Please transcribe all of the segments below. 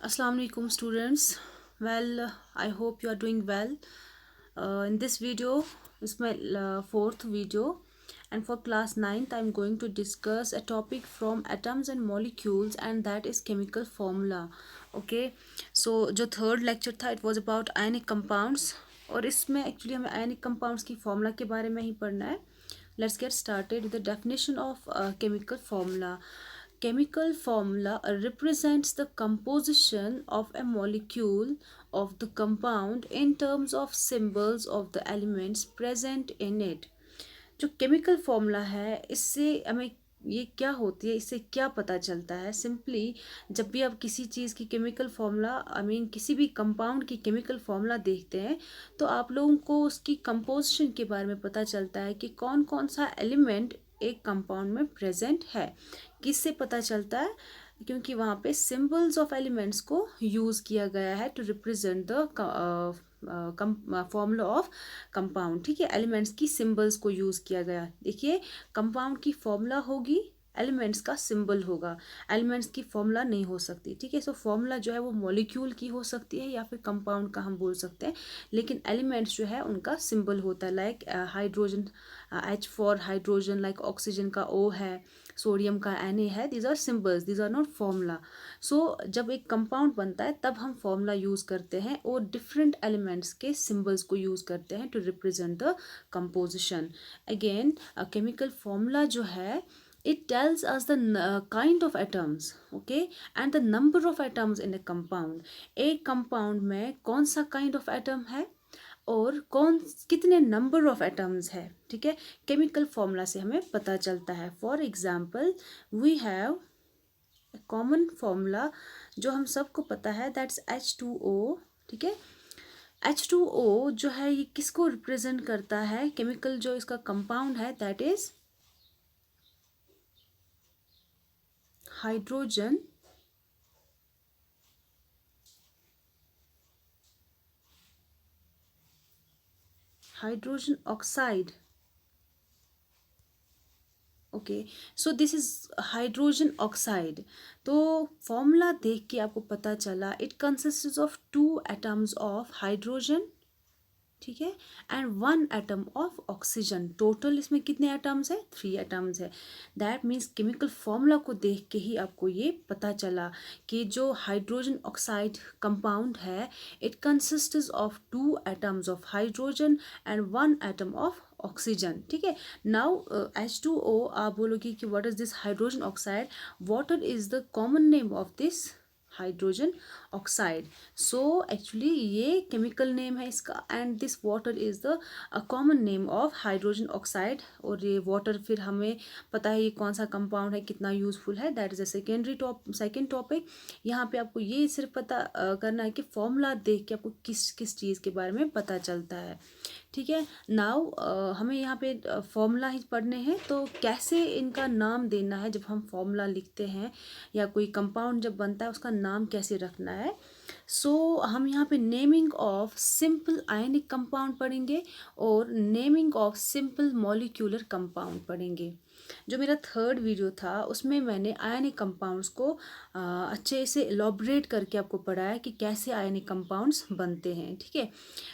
Assalamu alaikum students. Well, I hope you are doing well. In this video, is my fourth video, and for class 9th, I'm going to discuss a topic from atoms and molecules, and that is chemical formula. Okay, so जो third lecture था, it was about ionic compounds, और इसमें actually हमें ionic compounds की formula के बारे में ही पढ़ना है. Let's get started with the definition of chemical formula. Chemical formula represents the composition of a molecule of the compound in terms of symbols of the elements present in it. जो chemical formula है इससे हमें ये क्या होती है, इससे क्या पता चलता है. सिंपली जब भी आप किसी चीज़ की केमिकल फॉर्मूला किसी भी कंपाउंड की केमिकल फॉर्मूला देखते हैं तो आप लोगों को उसकी कंपोजिशन के बारे में पता चलता है कि कौन कौन सा एलिमेंट एक कंपाउंड में प्रेजेंट है. किससे पता चलता है? क्योंकि वहाँ पे सिंबल्स ऑफ एलिमेंट्स को यूज़ किया गया है to represent the formula of compound. ठीक है, एलिमेंट्स की सिंबल्स को यूज़ किया गया. देखिए, कंपाउंड की फॉर्मूला होगी, एलिमेंट्स का सिंबल होगा. एलिमेंट्स की फॉर्मूला नहीं हो सकती. ठीक है, सो फॉर्मूला जो है वो मॉलिक्यूल की हो सकती है या फिर कंपाउंड का हम बोल सकते हैं, लेकिन एलिमेंट्स जो है उनका सिंबल होता है. Like hydrogen, H for hydrogen, like oxygen का O है, सोडियम का Na है. These are symbols, these are not formula. So जब एक कंपाउंड बनता है तब हम फॉर्मूला यूज़ करते हैं और डिफरेंट एलिमेंट्स के सिंबल्स को यूज़ करते हैं to represent the composition. Again chemical formula जो है it tells us the kind of atoms, okay, and the number of atoms in a compound. एक compound में कौन सा kind of atom है और कौन कितने नंबर ऑफ एटम्स है. ठीक है, केमिकल फॉर्मूला से हमें पता चलता है. For example we have common formula जो हम सबको पता है, दैट्स H2O. ठीक है, H2O जो है ये किसको रिप्रेजेंट करता है? केमिकल जो इसका कंपाउंड है that is hydrogen oxide. Okay, so this is hydrogen oxide. तो फॉर्मूला देख के आपको पता चला it consist of 2 atoms of hydrogen, ठीक है, and 1 atom of oxygen. Total इसमें कितने एटम्स है? 3 एटम्स है. दैट मीन्स केमिकल फॉर्मूला को देख के ही आपको ये पता चला कि जो हाइड्रोजन ऑक्साइड कंपाउंड है it consist of 2 atoms of hydrogen and 1 atom of oxygen. ठीक है, नाउ H2O, आप बोलोगे कि what is this hydrogen oxide? Water is the common name of this hydrogen oxide. So actually ये chemical name है इसका and this water is the common name of hydrogen oxide. और ये वाटर फिर हमें पता है ये कौन सा कंपाउंड है, कितना यूजफुल है. That is a second topic. यहाँ पे आपको ये सिर्फ पता करना है कि फॉर्मूला देख के आपको किस किस चीज़ के बारे में पता चलता है. ठीक है, नाउ हमें यहाँ पे फॉर्मूला ही पढ़ने हैं. तो कैसे इनका नाम देना है जब हम फॉर्मूला लिखते हैं या कोई कंपाउंड जब बनता है उसका नाम कैसे रखना है. सो हम यहाँ पे naming of simple ionic compound पढ़ेंगे और naming of simple molecular compound पढ़ेंगे. जो मेरा थर्ड वीडियो था उसमें मैंने आयनिक कंपाउंड्स को अच्छे से एलॉबरेट करके आपको पढ़ाया कि कैसे आयनिक कंपाउंड्स बनते हैं. ठीक है,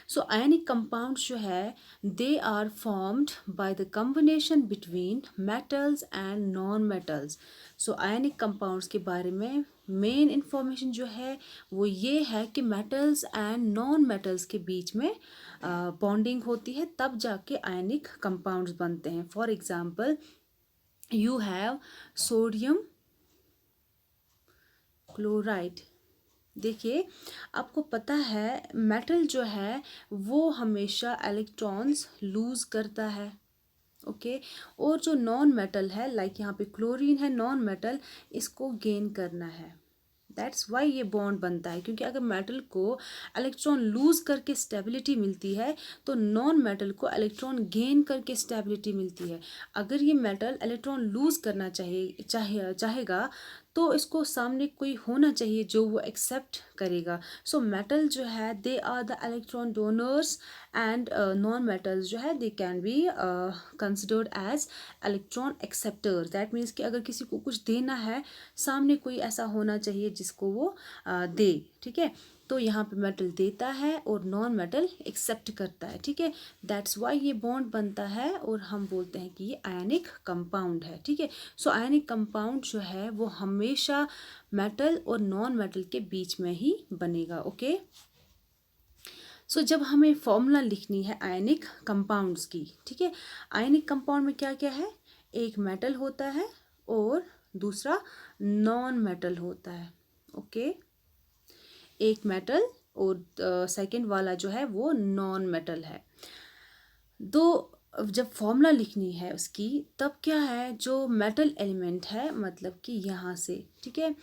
सो आयनिक कंपाउंड्स जो है they are formed by the combination between metals and non metals. So ionic compounds के बारे में मेन इंफॉर्मेशन जो है वो ये है कि मेटल्स एंड नॉन मेटल्स के बीच में बॉन्डिंग होती है तब जाके आयनिक कंपाउंड्स बनते हैं. For example you have sodium chloride. देखिए, आपको पता है मेटल जो है वो हमेशा इलेक्ट्रॉन्स लूज करता है. ओके, और जो नॉन मेटल है लाइक यहाँ पे क्लोरीन है, नॉन मेटल इसको गेन करना है. दैट्स वाई ये बॉन्ड बनता है, क्योंकि अगर मेटल को इलेक्ट्रॉन लूज करके स्टेबिलिटी मिलती है तो नॉन मेटल को इलेक्ट्रॉन गेन करके स्टेबिलिटी मिलती है. अगर ये मेटल इलेक्ट्रॉन लूज करना चाहेगा तो इसको सामने कोई होना चाहिए जो वो एक्सेप्ट करेगा. सो मेटल जो है they are the electron donors and non metals जो है they can be considered as electron acceptors. That means कि अगर किसी को कुछ देना है, सामने कोई ऐसा होना चाहिए जिसको वो दे. ठीक है, तो यहाँ पे मेटल देता है और नॉन मेटल एक्सेप्ट करता है. ठीक है, दैट्स वाई ये बॉन्ड बनता है और हम बोलते हैं कि ये आयनिक कंपाउंड है. ठीक है, सो आयनिक कंपाउंड जो है वो हमेशा मेटल और नॉन मेटल के बीच में ही बनेगा. ओके, सो जब हमें फॉर्मूला लिखनी है आयनिक कंपाउंड्स की, ठीक है, आयनिक कंपाउंड में क्या क्या है, एक मेटल होता है और दूसरा नॉन मेटल होता है. ओके, एक मेटल और सेकंड वाला जो है वो नॉन मेटल है. तो जब फॉर्मूला लिखनी है उसकी, तब क्या है, जो मेटल एलिमेंट है मतलब कि यहाँ से, ठीक है,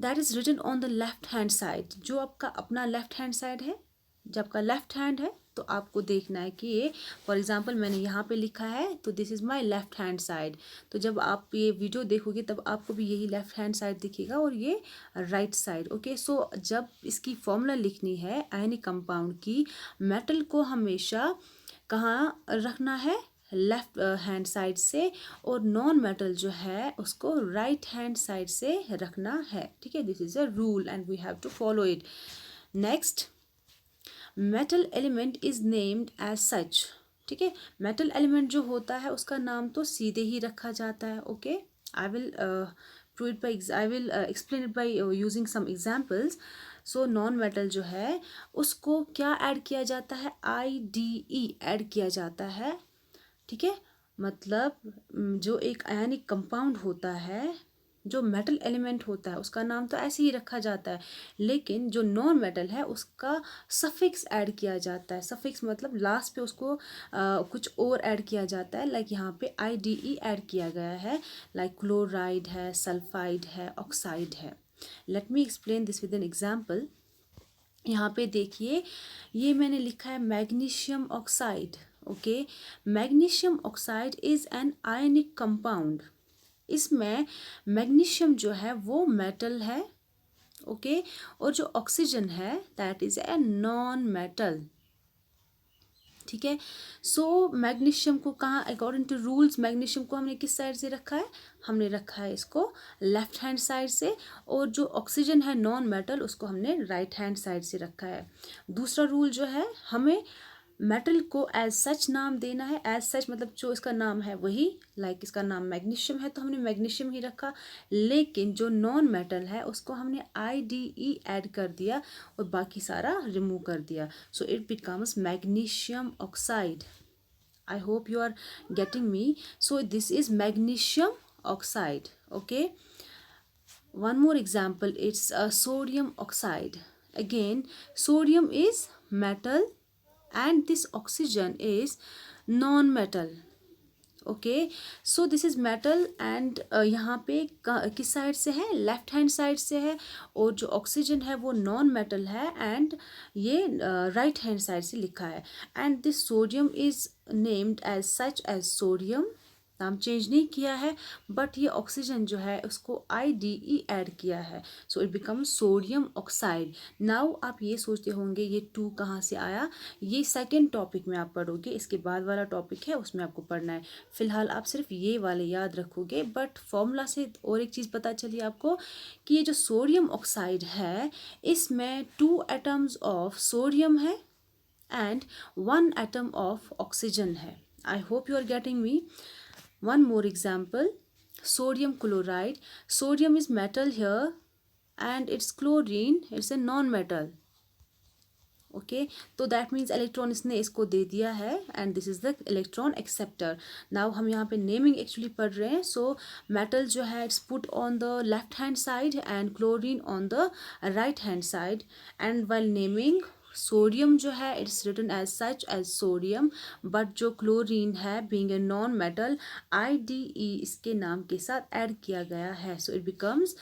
that is written on the left hand side. जो आपका अपना लेफ्ट हैंड साइड है, जब आपका लेफ्ट हैंड है तो आपको देखना है कि ये, फॉर एग्जांपल मैंने यहाँ पे लिखा है तो this is my left hand side. तो जब आप ये वीडियो देखोगे तब आपको भी यही लेफ्ट हैंड साइड दिखेगा और ये राइट साइड. ओके, सो जब इसकी फॉर्मूला लिखनी है आयनिक कंपाउंड की, मेटल को हमेशा कहाँ रखना है, लेफ्ट हैंड साइड से, और नॉन मेटल जो है उसको राइट हैंड साइड से रखना है. ठीक है, this is a rule and we have to follow it. Next, metal element is named as such. ठीक है, मेटल एलिमेंट जो होता है उसका नाम तो सीधे ही रखा जाता है. Okay, I will prove it by, I will explain it by using some examples. So non metal जो है उसको क्या ऐड किया जाता है, IDE ऐड किया जाता है. ठीक है, मतलब जो एक आयनिक कंपाउंड होता है, जो मेटल एलिमेंट होता है उसका नाम तो ऐसे ही रखा जाता है, लेकिन जो नॉन मेटल है उसका सफिक्स ऐड किया जाता है. सफिक्स मतलब लास्ट पे उसको कुछ और ऐड किया जाता है. लाइक यहाँ पे IDE ऐड किया गया है, लाइक क्लोराइड है, सल्फाइड है, ऑक्साइड है. Let me explain this with an example. यहाँ पे देखिए, ये मैंने लिखा है magnesium oxide. Okay, magnesium oxide is an ionic compound. इसमें मैग्नीशियम जो है वो मेटल है. ओके, और जो ऑक्सीजन है that is a non metal. ठीक है, सो मैग्नीशियम को कहाँ, अकॉर्डिंग टू रूल्स मैग्नीशियम को हमने किस साइड से रखा है, हमने रखा है इसको लेफ्ट हैंड साइड से, और जो ऑक्सीजन है नॉन मेटल उसको हमने राइट हैंड साइड से रखा है. दूसरा रूल जो है, हमें मेटल को एज सच नाम देना है. एज सच मतलब जो इसका नाम है वही, लाइक इसका नाम मैग्नीशियम है तो हमने मैग्नीशियम ही रखा, लेकिन जो नॉन मेटल है उसको हमने IDE ऐड कर दिया और बाकी सारा रिमूव कर दिया. So it becomes magnesium oxide. I hope you are getting me. So this is magnesium oxide. Okay, one more example, it's sodium oxide. Again, sodium is metal and this oxygen is non-metal. Okay, so this is metal and यहाँ पे किस side से है, left hand side से है, और जो oxygen है वो नॉन मेटल है एंड ये राइट हैंड साइड से लिखा है. And this sodium is named as such as sodium. नाम चेंज नहीं किया है, बट ये ऑक्सीजन जो है उसको IDE ऐड किया है, so it becomes sodium oxide. Now आप ये सोचते होंगे ये 2 कहाँ से आया, ये सेकंड टॉपिक में आप पढ़ोगे, इसके बाद वाला टॉपिक है उसमें आपको पढ़ना है. फिलहाल आप सिर्फ ये वाले याद रखोगे, बट फॉर्मूला से और एक चीज़ पता चली आपको कि ये जो सोडियम ऑक्साइड है इसमें 2 एटम्स ऑफ सोडियम है एंड 1 एटम ऑफ ऑक्सीजन है. I hope you are getting me. One more example, sodium chloride. Sodium is metal here and it's chlorine, it's a non-metal. Okay, तो that means electron इसने इसको दे दिया है and this is the electron acceptor. Now हम यहाँ पे naming actually पढ़ रहे हैं. सो मेटल जो है it's put on the left hand side and chlorine on the right hand side. And while naming sodium जो है it's written as such as sodium, but जो क्लोरीन है being a non metal IDE इसके नाम के साथ add किया गया है. So it becomes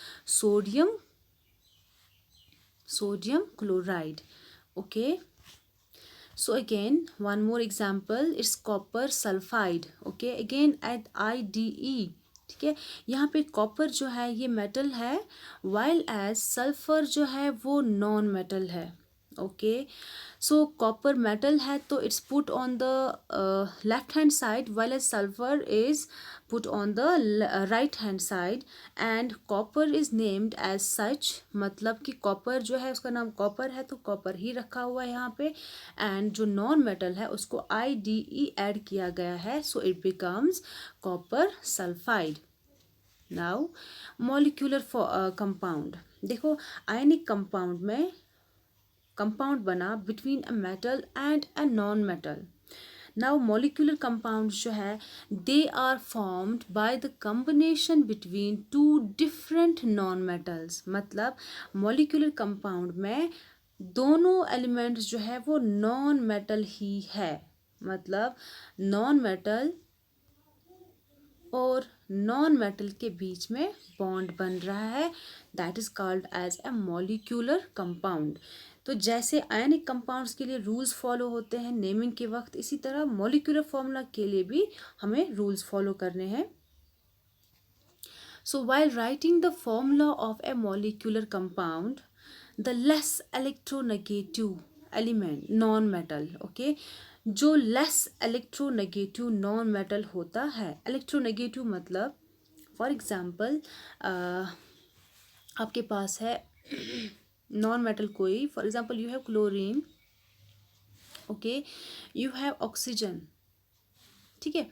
sodium chloride. Okay, so again one more example, it's copper sulfide. Okay, again at IDE ठीक है। यहाँ पे कॉपर जो है ये मेटल है, वाइल एज सल्फर जो है वो नॉन मेटल है। ओके, सो कॉपर मेटल है तो it's put on the left hand side, while as sulphur is put on the right hand side, and copper is named as such, मतलब कि copper जो है उसका नाम कॉपर है तो कॉपर ही रखा हुआ है यहाँ पे, एंड जो नॉन मेटल है उसको IDE ऐड किया गया है, so it becomes copper sulphide. Now molecular compound, देखो आयनिक कंपाउंड में कंपाउंड बना between a metal and a non metal. Now molecular compounds जो है they are formed by the combination between two different non metals, मतलब molecular compound में दोनों elements जो है वो नॉन मेटल ही है, मतलब नॉन मेटल और नॉन मेटल के बीच में बॉन्ड बन रहा है, that is called as a molecular compound. तो जैसे आयनिक कंपाउंड्स के लिए रूल्स फॉलो होते हैं नेमिंग के वक्त, इसी तरह मॉलिक्यूलर फॉर्मूला के लिए भी हमें रूल्स फॉलो करने हैं। So while writing the formula of a molecular compound, the less electronegative element non-metal, okay, जो लेस इलेक्ट्रोनेगेटिव नॉन मेटल होता है, इलेक्ट्रोनेगेटिव मतलब फॉर एग्जांपल आपके पास है नॉन मेटल कोई, for example you have chlorine, okay, you have oxygen, ठीक है।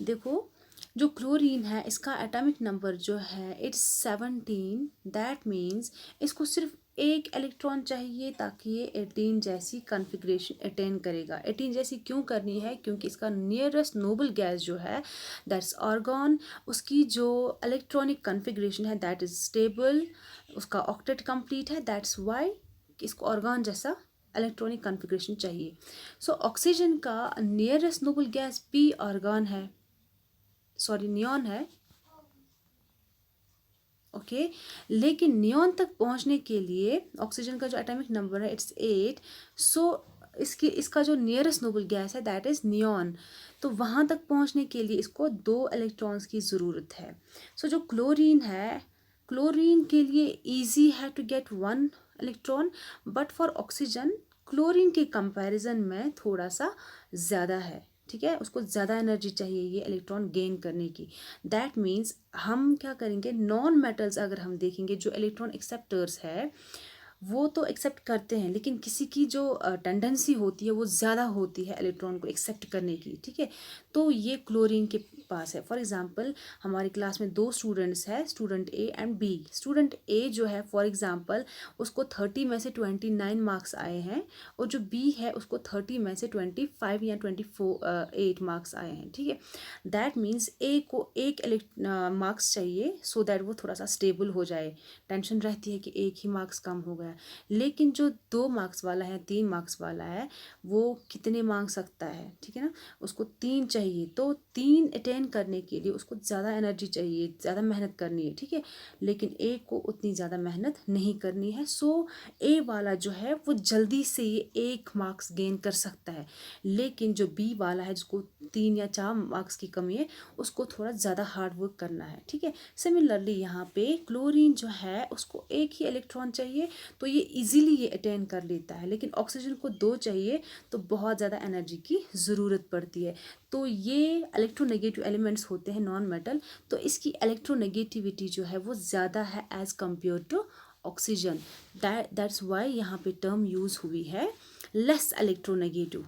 देखो जो क्लोरीन है इसका एटॉमिक नंबर जो है इट्स 17, दैट मीन्स इसको सिर्फ एक इलेक्ट्रॉन चाहिए ताकि ये 18 जैसी कॉन्फ़िगरेशन अटेन करेगा। 18 जैसी क्यों करनी है, क्योंकि इसका नियरेस्ट नोबल गैस जो है दैट्स आर्गॉन, उसकी जो इलेक्ट्रॉनिक कॉन्फ़िगरेशन है दैट इज़ स्टेबल, उसका ऑक्टेट कंप्लीट है, दैट्स वाई इसको आर्गॉन जैसा इलेक्ट्रॉनिक कॉन्फ़िगरेशन चाहिए। सो ऑक्सीजन का नियरेस्ट नोबल गैस भी आर्गॉन है, सॉरी नियॉन है, ओके, लेकिन नियॉन तक पहुंचने के लिए ऑक्सीजन का जो एटॉमिक नंबर है इट्स 8, सो इसका जो नियरेस्ट नोबल गैस है दैट इज़ नियॉन, तो वहाँ तक पहुंचने के लिए इसको 2 इलेक्ट्रॉन्स की ज़रूरत है। सो जो क्लोरीन है, क्लोरीन के लिए ईजी है to get 1 electron, but for oxygen chlorine के कंपैरिजन में थोड़ा सा ज़्यादा है, ठीक है, उसको ज़्यादा एनर्जी चाहिए ये इलेक्ट्रॉन गेन करने की। दैट मीन्स हम क्या करेंगे, नॉन मेटल्स अगर हम देखेंगे जो इलेक्ट्रॉन एक्सेप्टर्स है वो तो एक्सेप्ट करते हैं, लेकिन किसी की जो टेंडेंसी होती है वो ज़्यादा होती है इलेक्ट्रॉन को एक्सेप्ट करने की, ठीक है, तो ये क्लोरीन के पास है। फॉर एग्जांपल हमारी क्लास में 2 स्टूडेंट्स हैं, student A and B. Student A जो है फॉर एग्जांपल उसको 30 में से 29 मार्क्स आए हैं, और जो बी है उसको 30 में से 25 या 8 मार्क्स आए हैं, ठीक है। दैट मीन्स ए को एक मार्क्स चाहिए सो दैट वो थोड़ा सा स्टेबल हो जाए, टेंशन रहती है कि एक ही मार्क्स कम हो गया, लेकिन जो 2 मार्क्स वाला है, 3 मार्क्स वाला है, वो कितने मांग सकता है, ठीक है ना, उसको 3 चाहिए, तो 3 अटेन करने के लिए उसको ज़्यादा एनर्जी चाहिए, ज़्यादा मेहनत करनी है, ठीक है, लेकिन ए को उतनी ज़्यादा मेहनत नहीं करनी है, सो ए वाला जो है वो जल्दी से ये 1 मार्क्स गेन कर सकता है, लेकिन जो बी वाला है जिसको 3 या 4 मार्क्स की कमी है उसको थोड़ा ज़्यादा हार्ड वर्क करना है, ठीक है। सिमिलरली यहाँ पे क्लोरीन जो है उसको एक ही इलेक्ट्रॉन चाहिए तो ये इजीली ये अटेन कर लेता है, लेकिन ऑक्सीजन को 2 चाहिए तो बहुत ज़्यादा एनर्जी की ज़रूरत पड़ती है। तो ये इलेक्ट्रोनेगेटिव एलिमेंट्स होते हैं नॉन मेटल, तो इसकी इलेक्ट्रोनेगेटिविटी जो है वो ज़्यादा है as compare to oxygen, that's why यहाँ पे टर्म यूज़ हुई है लेस इलेक्ट्रोनेगेटिव।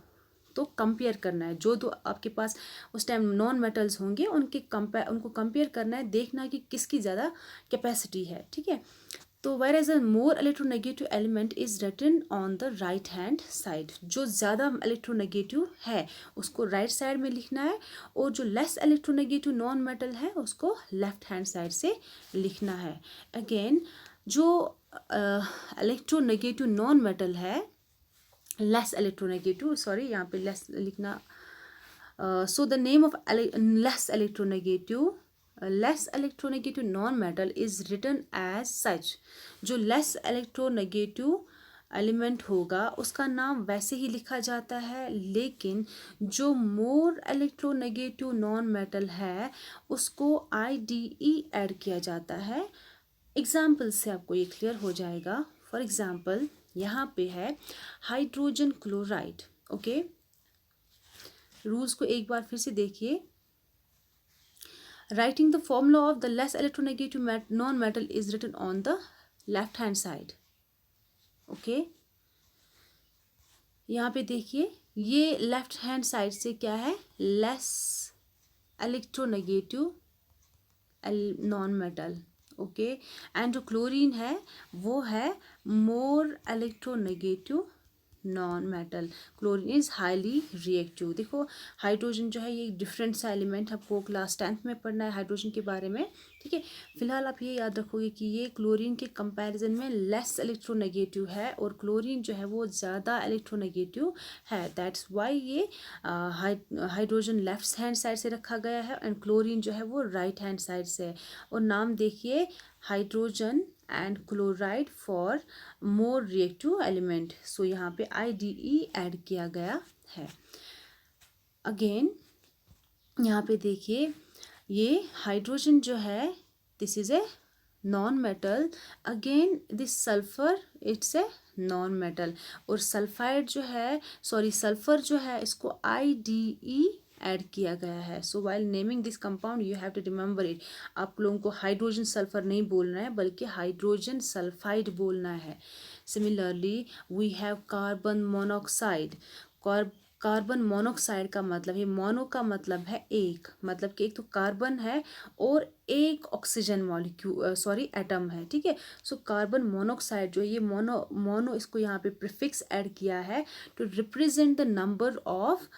तो कंपेयर करना है, जो 2 आपके पास उस टाइम नॉन मेटल्स होंगे उनको कंपेयर करना है, देखना है कि किसकी ज़्यादा कैपेसिटी है, ठीक है। तो where as a more electronegative element is written on the right hand side, जो ज़्यादा इलेक्ट्रोनेगेटिव है उसको राइट साइड में लिखना है, और जो लेस इलेक्ट्रोनेगेटिव नॉन मेटल है उसको लेफ्ट हैंड साइड से लिखना है। अगेन जो इलेक्ट्रोनेगेटिव नॉन मेटल है, लेस इलेक्ट्रोनेगेटिव, सॉरी यहाँ पे लेस लिखना, so the name of less electronegative non metal is written as such, जो लेस इलेक्ट्रोनेगेटिव एलिमेंट होगा उसका नाम वैसे ही लिखा जाता है, लेकिन जो मोर इलेक्ट्रोनेगेटिव नॉन मेटल है उसको IDE ऐड किया जाता है। एग्जाम्पल से आपको ये क्लियर हो जाएगा। फॉर एग्जाम्पल यहाँ पे है हाइड्रोजन क्लोराइड। ओके, रूल्स को एक बार फिर से देखिए। Writing the formula of the less electronegative non metal is written on the left hand side. Okay, यहाँ पे देखिए ये लेफ्ट हैंड साइड से क्या है, less electronegative non metal. Okay, and जो क्लोरीन है वो है more electronegative non metal. Chlorine is highly reactive. देखो हाइड्रोजन जो है ये डिफरेंट सा एलिमेंट, आपको क्लास 10th में पढ़ना है हाइड्रोजन के बारे में, ठीक है। फिलहाल आप ये याद रखोगे कि ये क्लोरीन के कंपैरिजन में लेस इलेक्ट्रोनेगेटिव है और क्लोरीन जो है वो ज़्यादा इलेक्ट्रोनेगेटिव है। दैट्स वाई ये हाइड्रोजन लेफ्ट हैंड साइड से रखा गया है एंड क्लोरीन जो है वो राइट हैंड साइड से है। और नाम देखिए, hydrogen and chloride for more reactive element. So यहाँ पे IDE ऐड किया गया है। अगेन यहाँ पे देखिए ये हाइड्रोजन जो है this is a non metal, again this sulphur it's a non metal, और सल्फाइड जो है सल्फर जो है इसको IDE ऐड किया गया है। So while naming this compound you have to remember it. आप लोगों को हाइड्रोजन सल्फर नहीं बोलना है बल्कि हाइड्रोजन सल्फाइड बोलना है। Similarly we have carbon monoxide. Carbon monoxide का मतलब है, मोनो का मतलब है एक, मतलब कि एक तो कार्बन है और एक ऑक्सीजन मॉलिक्यूल एटम है, ठीक है। सो कार्बन मोनोऑक्साइड जो है ये मोनो इसको यहाँ पे प्रीफिक्स ऐड किया है to represent the number of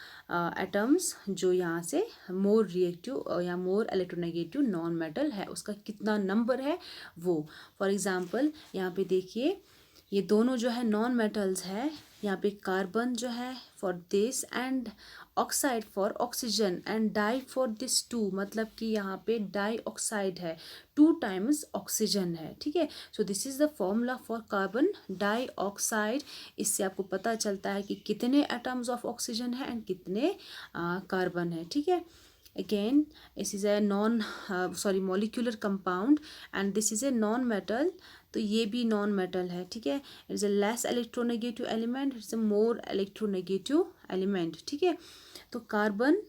atoms जो यहाँ से मोर रिएक्टिव या मोर इलेक्ट्रोनेगेटिव नॉन मेटल है उसका कितना नंबर है वो। फॉर एग्जांपल यहाँ पे देखिए ये दोनों जो है नॉन मेटल्स है, यहाँ पे कार्बन जो है for this and oxide for oxygen and di for this two, मतलब कि यहाँ पे डाई ऑक्साइड है 2 टाइम्स ऑक्सीजन है, ठीक है। So this is the formula for carbon dioxide. इससे आपको पता चलता है कि कितने एटम्स ऑफ ऑक्सीजन है एंड कितने कार्बन है, ठीक है। Again, this is a molecular compound and this is a non-metal, तो ये भी नॉन मेटल है, ठीक है। It's a less electronegative element, it's a more electronegative element, ठीक है। तो carbon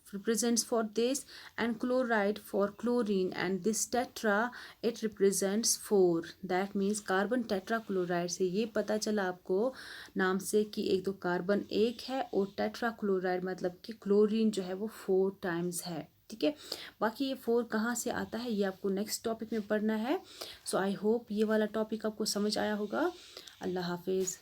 represents for this and chloride for chlorine and this tetra it represents 4, that means carbon tetrachloride से ये पता चला आपको नाम से कि एक तो कार्बन एक है और टेट्राक्लोराइड मतलब कि क्लोरीन जो है वो 4 टाइम्स है, ठीक है। बाकी ये 4 कहाँ से आता है ये आपको नेक्स्ट टॉपिक में पढ़ना है। सो आई होप ये वाला टॉपिक आपको समझ आया होगा। अल्लाह हाफिज़।